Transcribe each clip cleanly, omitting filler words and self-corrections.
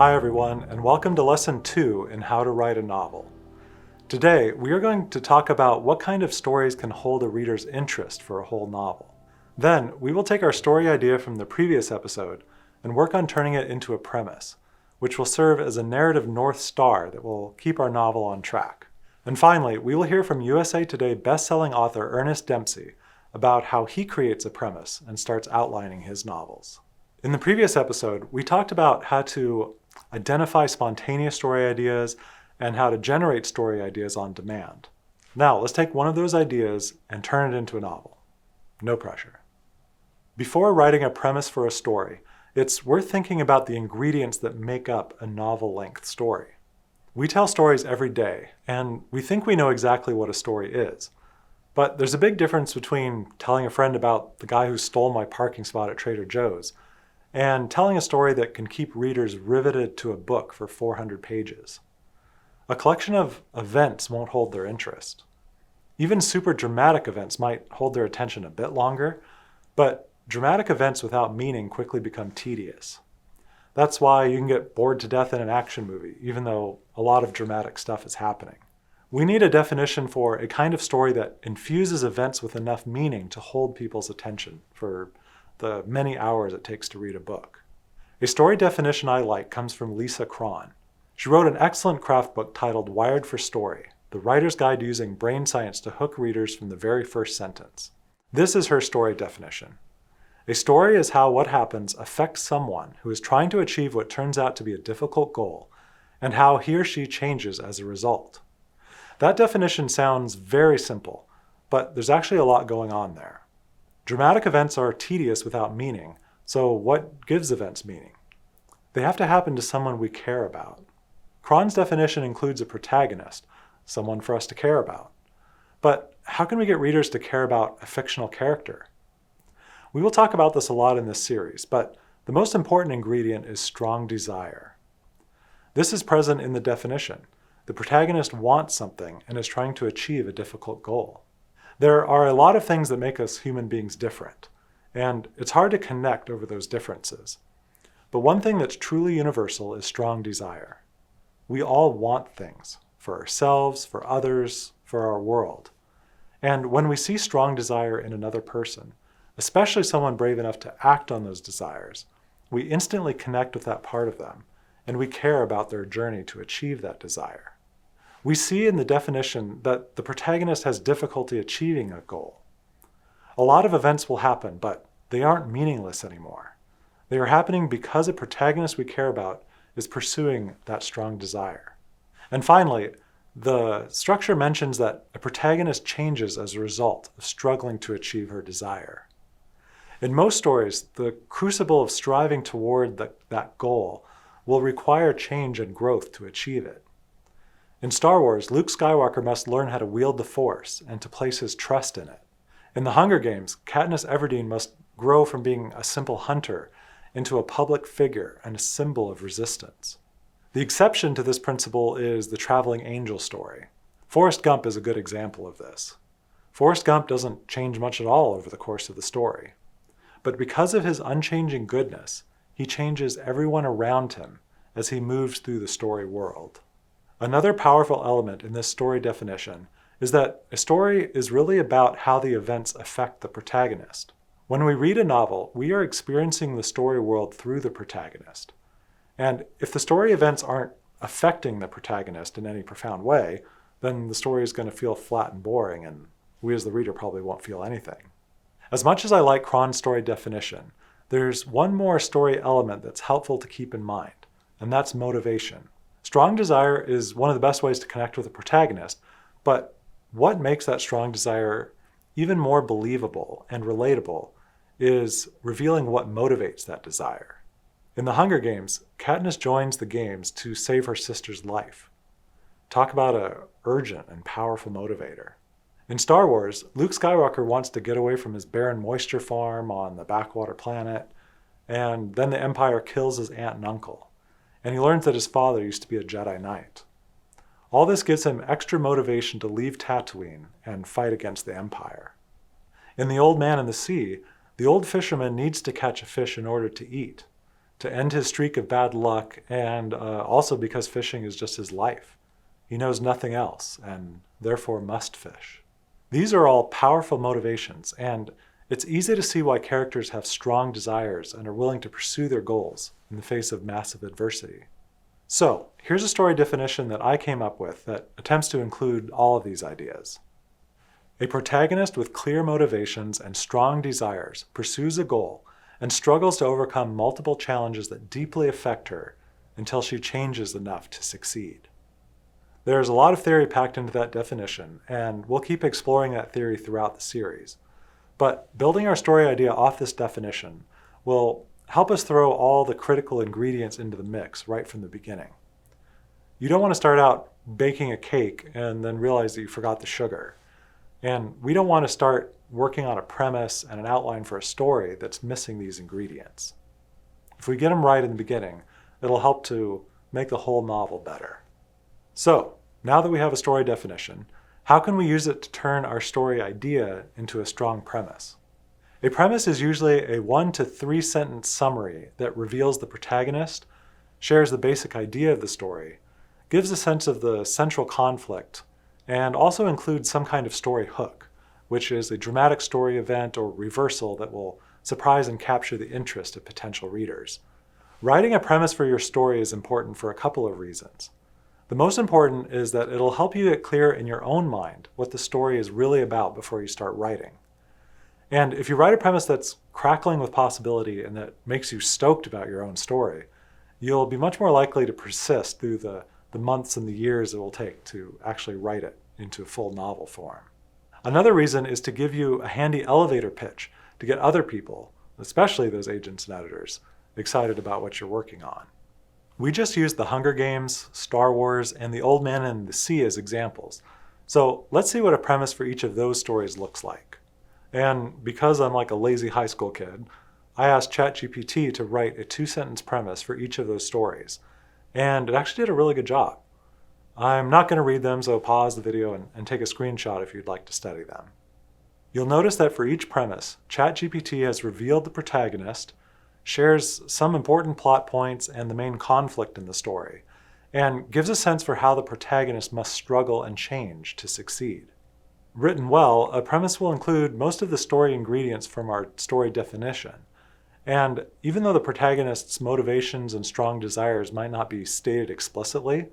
Hi everyone, and welcome to Lesson 2 in How to Write a Novel. Today, we are going to talk about what kind of stories can hold a reader's interest for a whole novel. Then, we will take our story idea from the previous episode and work on turning it into a premise, which will serve as a narrative North Star that will keep our novel on track. And finally, we will hear from USA Today bestselling author Ernest Dempsey about how he creates a premise and starts outlining his novels. In the previous episode, we talked about how to identify spontaneous story ideas and how to generate story ideas on demand. Now, let's take one of those ideas and turn it into a novel. No pressure. Before writing a premise for a story, it's worth thinking about the ingredients that make up a novel-length story. We tell stories every day, and we think we know exactly what a story is. But there's a big difference between telling a friend about the guy who stole my parking spot at Trader Joe's and telling a story that can keep readers riveted to a book for 400 pages. A collection of events won't hold their interest. Even super dramatic events might hold their attention a bit longer, but dramatic events without meaning quickly become tedious. That's why you can get bored to death in an action movie, even though a lot of dramatic stuff is happening. We need a definition for a kind of story that infuses events with enough meaning to hold people's attention for the many hours it takes to read a book. A story definition I like comes from Lisa Cron. She wrote an excellent craft book titled Wired for Story, the writer's guide to using brain science to hook readers from the very first sentence. This is her story definition. A story is how what happens affects someone who is trying to achieve what turns out to be a difficult goal, and how he or she changes as a result. That definition sounds very simple, but there's actually a lot going on there. Dramatic events are tedious without meaning, so what gives events meaning? They have to happen to someone we care about. Cron's definition includes a protagonist, someone for us to care about. But how can we get readers to care about a fictional character? We will talk about this a lot in this series, but the most important ingredient is strong desire. This is present in the definition. The protagonist wants something and is trying to achieve a difficult goal. There are a lot of things that make us human beings different, and it's hard to connect over those differences. But one thing that's truly universal is strong desire. We all want things, for ourselves, for others, for our world. And when we see strong desire in another person, especially someone brave enough to act on those desires, we instantly connect with that part of them, and we care about their journey to achieve that desire. We see in the definition that the protagonist has difficulty achieving a goal. A lot of events will happen, but they aren't meaningless anymore. They are happening because a protagonist we care about is pursuing that strong desire. And finally, the structure mentions that a protagonist changes as a result of struggling to achieve her desire. In most stories, the crucible of striving toward that goal will require change and growth to achieve it. In Star Wars, Luke Skywalker must learn how to wield the Force and to place his trust in it. In The Hunger Games, Katniss Everdeen must grow from being a simple hunter into a public figure and a symbol of resistance. The exception to this principle is the traveling angel story. Forrest Gump is a good example of this. Forrest Gump doesn't change much at all over the course of the story. But because of his unchanging goodness, he changes everyone around him as he moves through the story world. Another powerful element in this story definition is that a story is really about how the events affect the protagonist. When we read a novel, we are experiencing the story world through the protagonist. And if the story events aren't affecting the protagonist in any profound way, then the story is going to feel flat and boring, and we as the reader probably won't feel anything. As much as I like Cron's story definition, there's one more story element that's helpful to keep in mind, and that's motivation. Strong desire is one of the best ways to connect with a protagonist, but what makes that strong desire even more believable and relatable is revealing what motivates that desire. In The Hunger Games, Katniss joins the games to save her sister's life. Talk about an urgent and powerful motivator. In Star Wars, Luke Skywalker wants to get away from his barren moisture farm on the backwater planet, and then the Empire kills his aunt and uncle. And he learns that his father used to be a Jedi Knight. All this gives him extra motivation to leave Tatooine and fight against the Empire. In The Old Man and the Sea, the old fisherman needs to catch a fish in order to eat, to end his streak of bad luck, and also because fishing is just his life. He knows nothing else, and therefore must fish. These are all powerful motivations, and it's easy to see why characters have strong desires and are willing to pursue their goals in the face of massive adversity. So, here's a story definition that I came up with that attempts to include all of these ideas. A protagonist with clear motivations and strong desires pursues a goal and struggles to overcome multiple challenges that deeply affect her until she changes enough to succeed. There's a lot of theory packed into that definition, and we'll keep exploring that theory throughout the series. But building our story idea off this definition will help us throw all the critical ingredients into the mix right from the beginning. You don't want to start out baking a cake and then realize that you forgot the sugar. And we don't want to start working on a premise and an outline for a story that's missing these ingredients. If we get them right in the beginning, it'll help to make the whole novel better. So, now that we have a story definition, how can we use it to turn our story idea into a strong premise? A premise is usually a 1 to 3 sentence summary that reveals the protagonist, shares the basic idea of the story, gives a sense of the central conflict, and also includes some kind of story hook, which is a dramatic story event or reversal that will surprise and capture the interest of potential readers. Writing a premise for your story is important for a couple of reasons. The most important is that it'll help you get clear in your own mind what the story is really about before you start writing. And if you write a premise that's crackling with possibility and that makes you stoked about your own story, you'll be much more likely to persist through the months and the years it will take to actually write it into full novel form. Another reason is to give you a handy elevator pitch to get other people, especially those agents and editors, excited about what you're working on. We just used The Hunger Games, Star Wars, and The Old Man and the Sea as examples. So let's see what a premise for each of those stories looks like. And because I'm like a lazy high school kid, I asked ChatGPT to write a 2-sentence premise for each of those stories. And it actually did a really good job. I'm not going to read them, so pause the video and take a screenshot if you'd like to study them. You'll notice that for each premise, ChatGPT has revealed the protagonist, shares some important plot points and the main conflict in the story, and gives a sense for how the protagonist must struggle and change to succeed. Written well, a premise will include most of the story ingredients from our story definition, and even though the protagonist's motivations and strong desires might not be stated explicitly,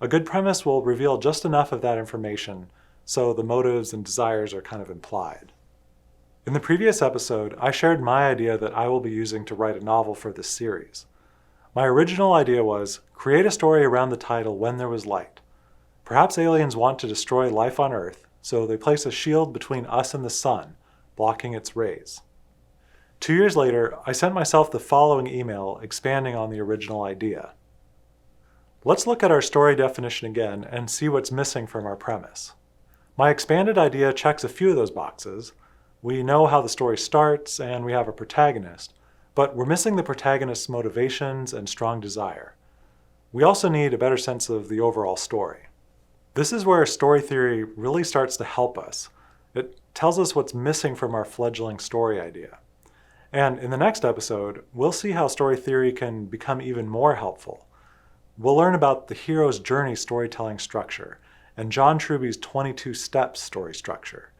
a good premise will reveal just enough of that information so the motives and desires are kind of implied. In the previous episode, I shared my idea that I will be using to write a novel for this series. My original idea was, create a story around the title When There Was Light. Perhaps aliens want to destroy life on Earth, so they place a shield between us and the sun, blocking its rays. 2 years later, I sent myself the following email expanding on the original idea. Let's look at our story definition again and see what's missing from our premise. My expanded idea checks a few of those boxes. We know how the story starts and we have a protagonist, but we're missing the protagonist's motivations and strong desire. We also need a better sense of the overall story. This is where story theory really starts to help us. It tells us what's missing from our fledgling story idea. And in the next episode, we'll see how story theory can become even more helpful. We'll learn about the hero's journey storytelling structure and John Truby's 22 steps story structure.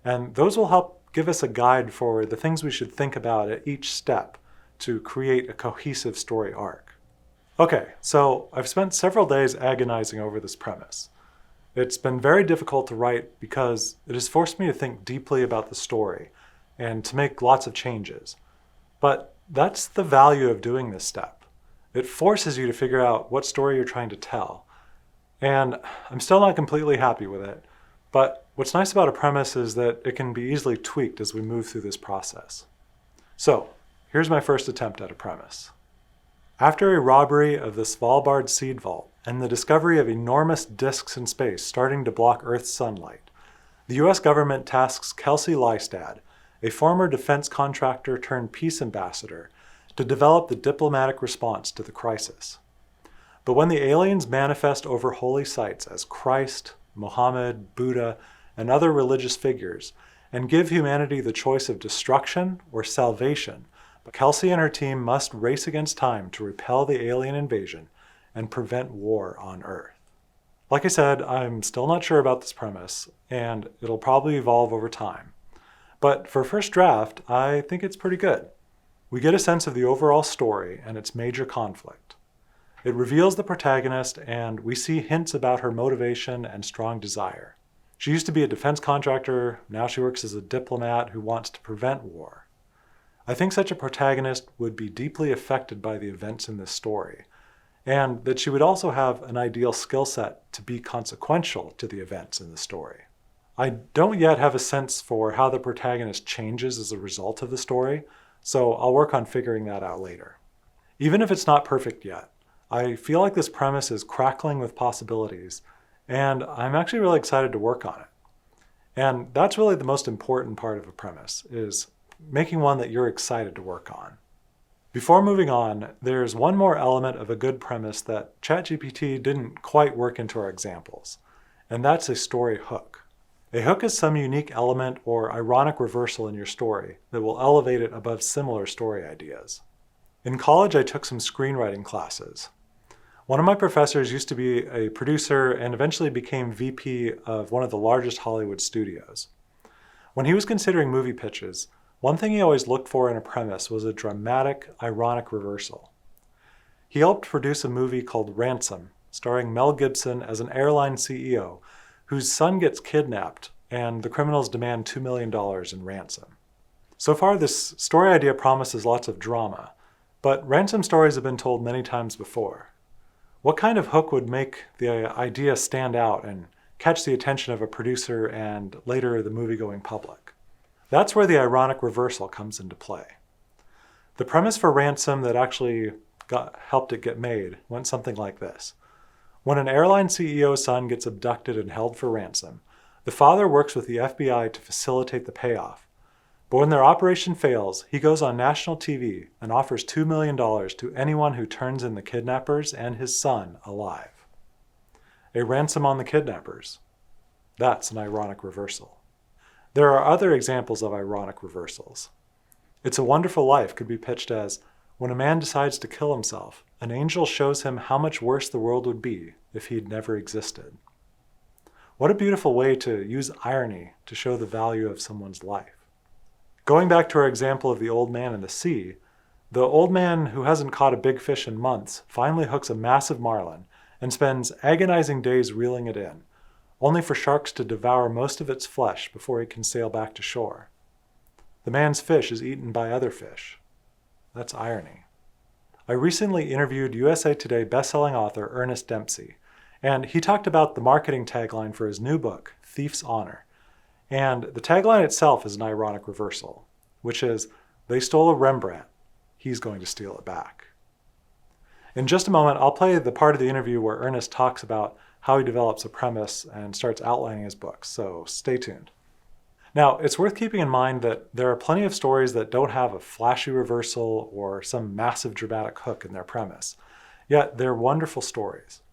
And those will help give us a guide for the things we should think about at each step to create a cohesive story arc. Okay, so I've spent several days agonizing over this premise. It's been very difficult to write because it has forced me to think deeply about the story and to make lots of changes. But that's the value of doing this step. It forces you to figure out what story you're trying to tell. And I'm still not completely happy with it, but what's nice about a premise is that it can be easily tweaked as we move through this process. So, here's my first attempt at a premise. After a robbery of the Svalbard seed vault and the discovery of enormous disks in space starting to block Earth's sunlight, the US government tasks Kelsey Lystad, a former defense contractor turned peace ambassador, to develop the diplomatic response to the crisis. But when the aliens manifest over holy sites as Christ, Muhammad, Buddha, and other religious figures, and give humanity the choice of destruction or salvation Kelsey and her team must race against time to repel the alien invasion and prevent war on Earth. Like I said, I'm still not sure about this premise, and it'll probably evolve over time. But for first draft, I think it's pretty good. We get a sense of the overall story and its major conflict. It reveals the protagonist, and we see hints about her motivation and strong desire. She used to be a defense contractor, now she works as a diplomat who wants to prevent war. I think such a protagonist would be deeply affected by the events in this story, and that she would also have an ideal skill set to be consequential to the events in the story. I don't yet have a sense for how the protagonist changes as a result of the story, so I'll work on figuring that out later. Even if it's not perfect yet, I feel like this premise is crackling with possibilities, and I'm actually really excited to work on it. And that's really the most important part of a premise, is making one that you're excited to work on. Before moving on, there's one more element of a good premise that ChatGPT didn't quite work into our examples, and that's a story hook. A hook is some unique element or ironic reversal in your story that will elevate it above similar story ideas. In college, I took some screenwriting classes. One of my professors used to be a producer and eventually became VP of one of the largest Hollywood studios. When he was considering movie pitches, one thing he always looked for in a premise was a dramatic, ironic reversal. He helped produce a movie called Ransom, starring Mel Gibson as an airline CEO whose son gets kidnapped and the criminals demand $2 million in ransom. So far, this story idea promises lots of drama, but ransom stories have been told many times before. What kind of hook would make the idea stand out and catch the attention of a producer and later the movie-going public? That's where the ironic reversal comes into play. The premise for Ransom that actually helped it get made went something like this. When an airline CEO's son gets abducted and held for ransom, the father works with the FBI to facilitate the payoff. But when their operation fails, he goes on national TV and offers $2 million to anyone who turns in the kidnappers and his son alive. A ransom on the kidnappers. That's an ironic reversal. There are other examples of ironic reversals. It's a Wonderful Life could be pitched as, when a man decides to kill himself, an angel shows him how much worse the world would be if he'd never existed. What a beautiful way to use irony to show the value of someone's life. Going back to our example of the old man in the sea, the old man who hasn't caught a big fish in months finally hooks a massive marlin and spends agonizing days reeling it in, only for sharks to devour most of its flesh before he can sail back to shore. The man's fish is eaten by other fish. That's irony. I recently interviewed USA Today bestselling author Ernest Dempsey, and he talked about the marketing tagline for his new book, Thief's Honor. And the tagline itself is an ironic reversal, which is, they stole a Rembrandt, he's going to steal it back. In just a moment, I'll play the part of the interview where Ernest talks about how he develops a premise and starts outlining his books, so stay tuned. Now, it's worth keeping in mind that there are plenty of stories that don't have a flashy reversal or some massive dramatic hook in their premise, yet they're wonderful stories.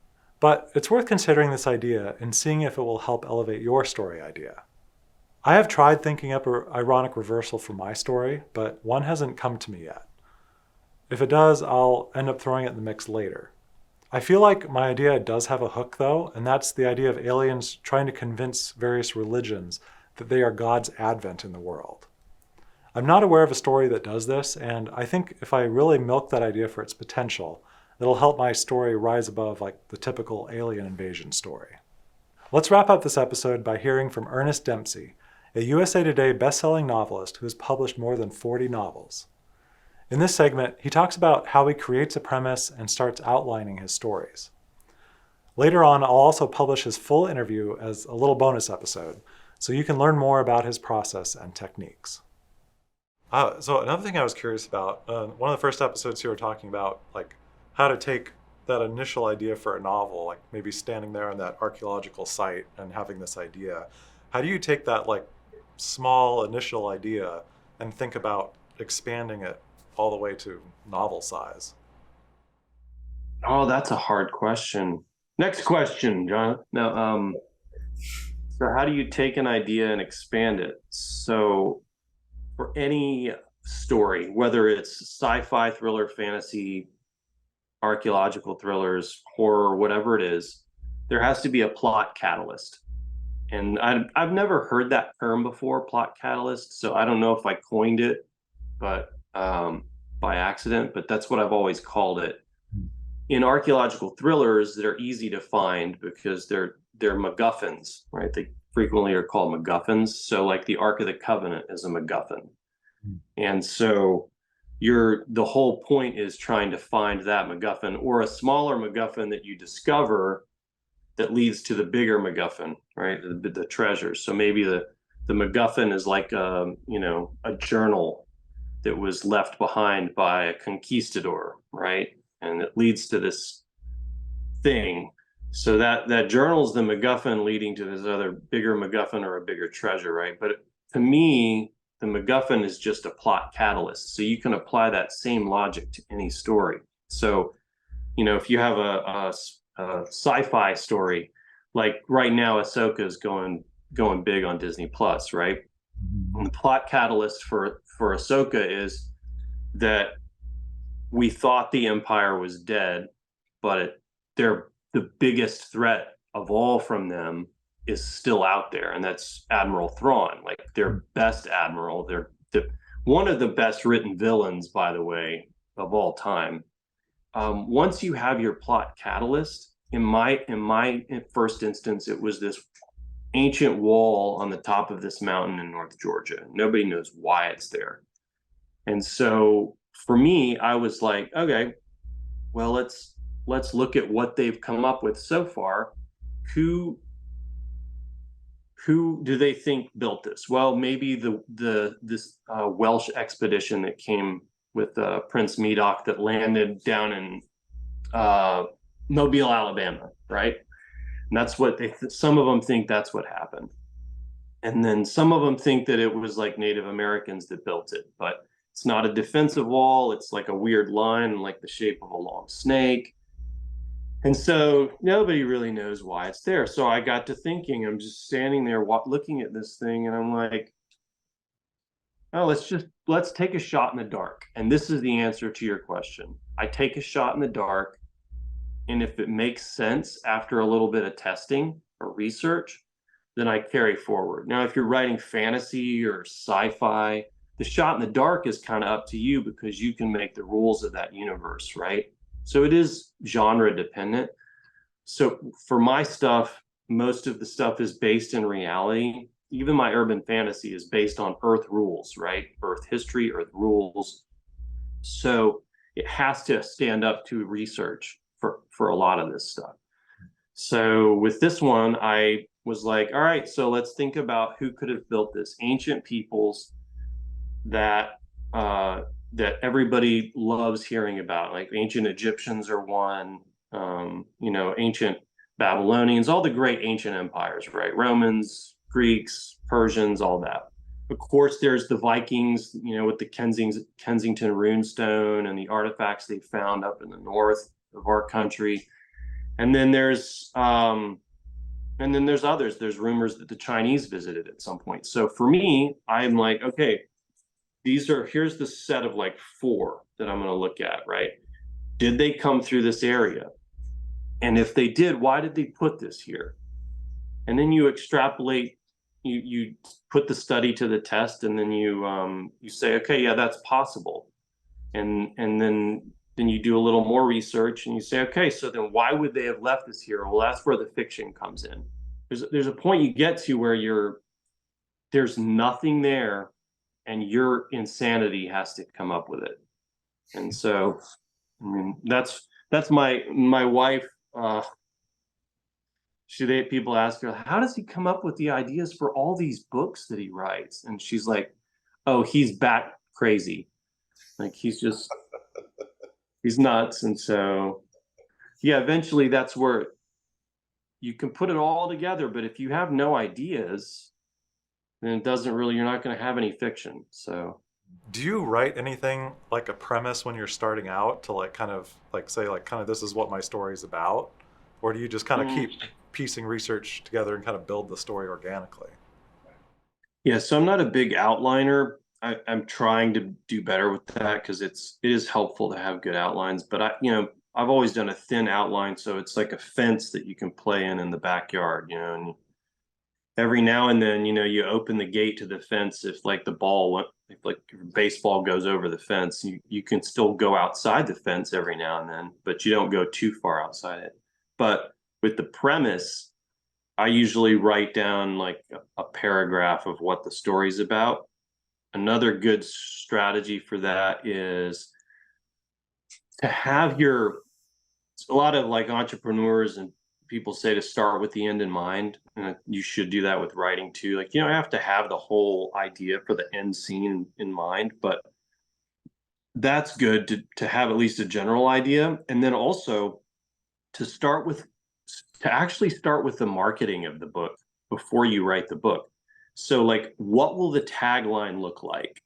But it's worth considering this idea and seeing if it will help elevate your story idea. I have tried thinking up an ironic reversal for my story, but one hasn't come to me yet. If it does, I'll end up throwing it in the mix later. I feel like my idea does have a hook though, and that's the idea of aliens trying to convince various religions that they are God's advent in the world. I'm not aware of a story that does this, and I think if I really milk that idea for its potential, it'll help my story rise above like the typical alien invasion story. Let's wrap up this episode by hearing from Ernest Dempsey, a USA Today bestselling novelist who has published more than 40 novels. In this segment, he talks about how he creates a premise and starts outlining his stories. Later on, I'll also publish his full interview as a little bonus episode, so you can learn more about his process and techniques. So another thing I was curious about, one of the first episodes you were talking about, like how to take that initial idea for a novel, like maybe standing there on that archaeological site and having this idea. How do you take that like small initial idea and think about expanding it all the way to novel size? Oh, that's a hard question. Next question, John. Now, so how do you take an idea and expand it? So for any story, whether it's sci-fi, thriller, fantasy, archaeological thrillers, horror, whatever it is, there has to be a plot catalyst. And I've never heard that term before, plot catalyst. So I don't know if I coined it, but by accident, but that's what I've always called it. In archaeological thrillers, they're easy to find because they're MacGuffins, right? They frequently are called MacGuffins. So like the Ark of the Covenant is a MacGuffin. And so the whole point is trying to find that MacGuffin or a smaller MacGuffin that you discover that leads to the bigger MacGuffin, right? The treasure. So maybe the MacGuffin is like a journal that was left behind by a conquistador, right? And it leads to this thing. So that journal is the MacGuffin leading to this other bigger MacGuffin or a bigger treasure, right? But to me, the MacGuffin is just a plot catalyst. So you can apply that same logic to any story. So, if you have a sci-fi story, like right now, Ahsoka is going big on Disney Plus, right? And the plot catalyst for Ahsoka is that we thought the Empire was dead, but the biggest threat of all from them is still out there, and that's Admiral Thrawn, like their best admiral. They're one of the best written villains, by the way, of all time. Once you have your plot catalyst, in my first instance, it was this ancient wall on the top of this mountain in North Georgia. Nobody knows why it's there. And so for me, I was like, okay, well, let's look at what they've come up with so far. Who do they think built this? Well, maybe this Welsh expedition that came with Prince Medoc that landed down in Mobile, Alabama, right? And that's what some of them think that's what happened. And then some of them think that it was like Native Americans that built it, but it's not a defensive wall. It's like a weird line, like the shape of a long snake. And so nobody really knows why it's there. So I got to thinking, I'm just standing there looking at this thing, and I'm like, oh, let's take a shot in the dark. And this is the answer to your question. I take a shot in the dark, and if it makes sense after a little bit of testing or research, then I carry forward. Now, if you're writing fantasy or sci-fi, the shot in the dark is kind of up to you because you can make the rules of that universe, right? So it is genre dependent. So for my stuff, most of the stuff is based in reality. Even my urban fantasy is based on Earth rules, right? Earth history, Earth rules. So it has to stand up to research for a lot of this stuff. So with this one, I was like, all right, so let's think about who could have built this. Ancient peoples that everybody loves hearing about, like ancient Egyptians are one, ancient Babylonians, all the great ancient empires, right? Romans, Greeks, Persians, all that. Of course, there's the Vikings, with the Kensington runestone and the artifacts they found up in the north of our country. And then there's others. There's rumors that the Chinese visited at some point. So for me, I'm like, okay, here's the set of like 4 that I'm going to look at, right? Did they come through this area? And if they did, why did they put this here? And then you extrapolate, you put the study to the test, and then you say, okay, yeah, that's possible. And then you do a little more research and you say, okay, so then why would they have left this here? Well, that's where the fiction comes in. There's a point you get to where there's nothing there, and your insanity has to come up with it. And so, I mean, that's my wife. People ask her, how does he come up with the ideas for all these books that he writes? And she's like, oh, he's bat crazy. Like he's nuts. And so, yeah, eventually that's where you can put it all together. But if you have no ideas, then you're not going to have any fiction. So, do you write anything like a premise when you're starting out to like kind of like say like kind of this is what my story's about? Or do you just kind of keep piecing research together and kind of build the story organically? Yeah, so I'm not a big outliner. I'm trying to do better with that because it is helpful to have good outlines. But I've always done a thin outline, so it's like a fence that you can play in the backyard, and every now and then, you open the gate to the fence if like the ball went, if like baseball goes over the fence, you can still go outside the fence every now and then, but you don't go too far outside it. But with the premise, I usually write down like a paragraph of what the story's about. Another good strategy for that is to have a lot of like entrepreneurs and people say to start with the end in mind, and you should do that with writing too. Like you don't have to have the whole idea for the end scene in mind, but that's good to have at least a general idea, and then also to actually start with the marketing of the book before you write the book. So like, what will the tagline look like,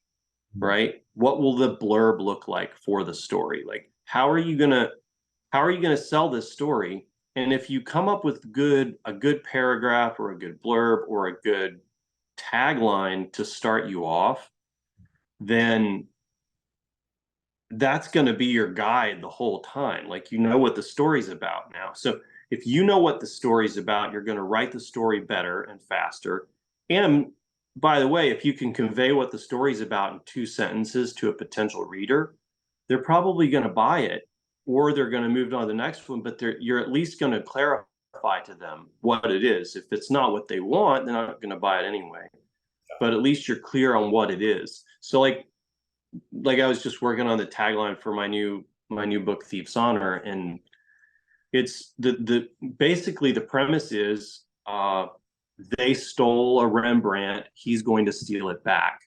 right? What will the blurb look like for the story? Like how are you gonna sell this story? And if you come up with a good paragraph or a good blurb or a good tagline to start you off, then that's going to be your guide the whole time. Like you know what the story's about now. So if you know what the story's about, you're going to write the story better and faster. And by the way, if you can convey what the story's about in 2 sentences to a potential reader, they're probably going to buy it, or they're going to move on to the next one, but you're at least going to clarify to them what it is. If it's not what they want, they're not going to buy it anyway. But at least you're clear on what it is. So like I was just working on the tagline for my new book, Thief's Honor, and it's the basically the premise is they stole a Rembrandt, he's going to steal it back.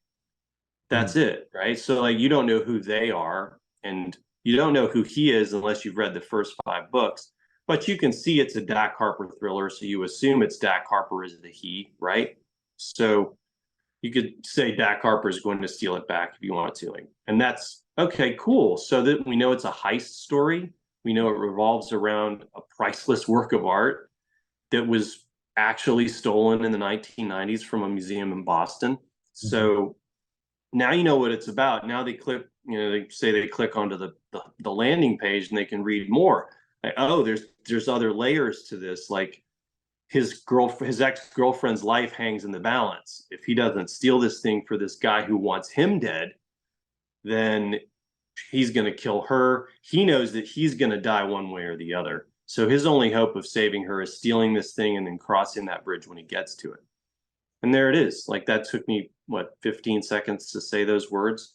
That's it, right? So like you don't know who they are, and you don't know who he is unless you've read the first 5 books. But you can see it's a Dak Harper thriller, so you assume it's Dak Harper is the he, right? So you could say Dak Harper is going to steal it back if you want to, and that's okay, cool. So that we know it's a heist story. We know it revolves around a priceless work of art that was actually stolen in the 1990s from a museum in Boston. So now you know what it's about. Now they click, they say they click onto the landing page and they can read more. Like, oh, there's other layers to this. Like his ex-girlfriend's life hangs in the balance. If he doesn't steal this thing for this guy who wants him dead, then he's going to kill her. He knows that he's going to die one way or the other. So his only hope of saving her is stealing this thing and then crossing that bridge when he gets to it. And there it is. Like that took me, 15 seconds to say those words.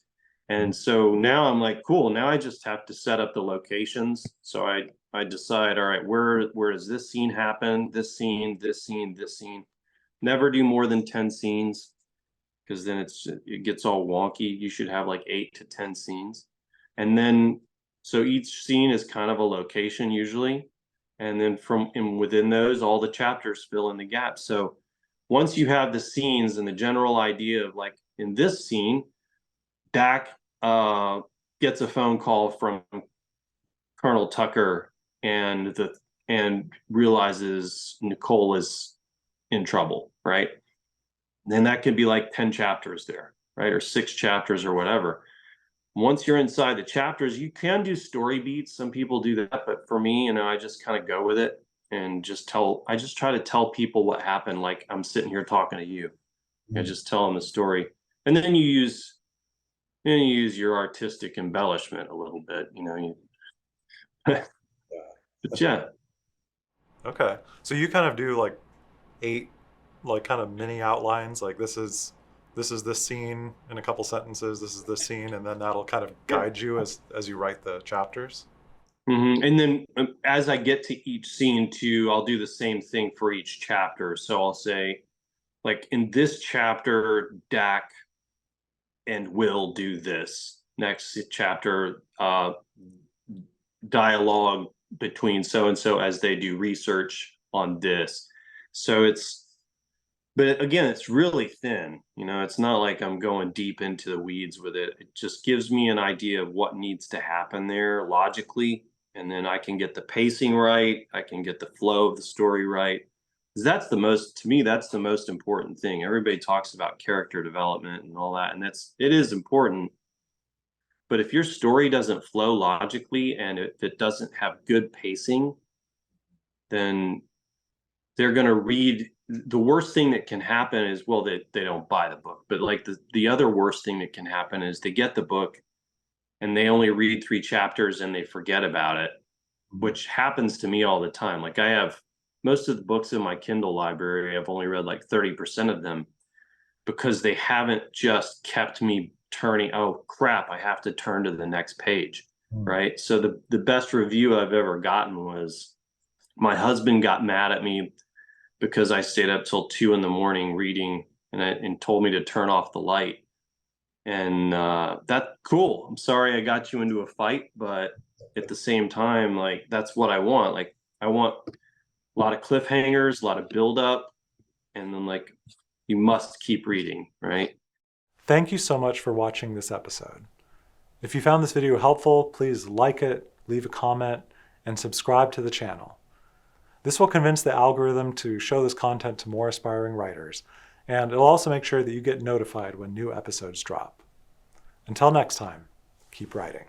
And so now I'm like, cool, now I just have to set up the locations. So I decide, all right, where does this scene happen? This scene, this scene, this scene. Never do more than 10 scenes because then it gets all wonky. You should have like 8 to 10 scenes. And then, so each scene is kind of a location usually. And then within those, all the chapters fill in the gaps. So once you have the scenes and the general idea of like in this scene, Dak gets a phone call from Colonel Tucker and realizes Nicole is in trouble, right? Then that could be like 10 chapters there, right? Or 6 chapters or whatever. Once you're inside the chapters, you can do story beats. Some people do that, but for me, I just kind of go with it and I just try to tell people what happened. Like I'm sitting here talking to you. I just tell them the story. And then you use your artistic embellishment a little bit, but yeah. Okay. So you kind of do like 8 like kind of mini outlines, like this is this scene in a couple sentences, this is this scene, and then that'll kind of guide you as you write the chapters. And then as I get to each scene too, I'll do the same thing for each chapter. So I'll say, like in this chapter, Dak and Will do this. Next chapter, dialogue between so and so as they do research on this. So but again, it's really thin. It's not like I'm going deep into the weeds with it. It just gives me an idea of what needs to happen there logically. And then I can get the pacing right. I can get the flow of the story right. That's the most, to me, that's the most important thing. Everybody talks about character development and all that, and it is important. But if your story doesn't flow logically and if it doesn't have good pacing, then they're going to read. The worst thing that can happen is, well, they don't buy the book. But like the other worst thing that can happen is they get the book and they only read 3 chapters and they forget about it, which happens to me all the time. Like I have most of the books in my Kindle library, I've only read like 30% of them because they haven't just kept me turning, oh crap, I have to turn to the next page. Right. So the best review I've ever gotten was my husband got mad at me because I stayed up till 2 a.m. reading and told me to turn off the light. And that's cool. I'm sorry I got you into a fight, but at the same time, like that's what I want. Like I want a lot of cliffhangers, a lot of build up, and then like you must keep reading, right? Thank you so much for watching this episode. If you found this video helpful, please like it, leave a comment, and subscribe to the channel. This will convince the algorithm to show this content to more aspiring writers, and it'll also make sure that you get notified when new episodes drop. Until next time, keep writing.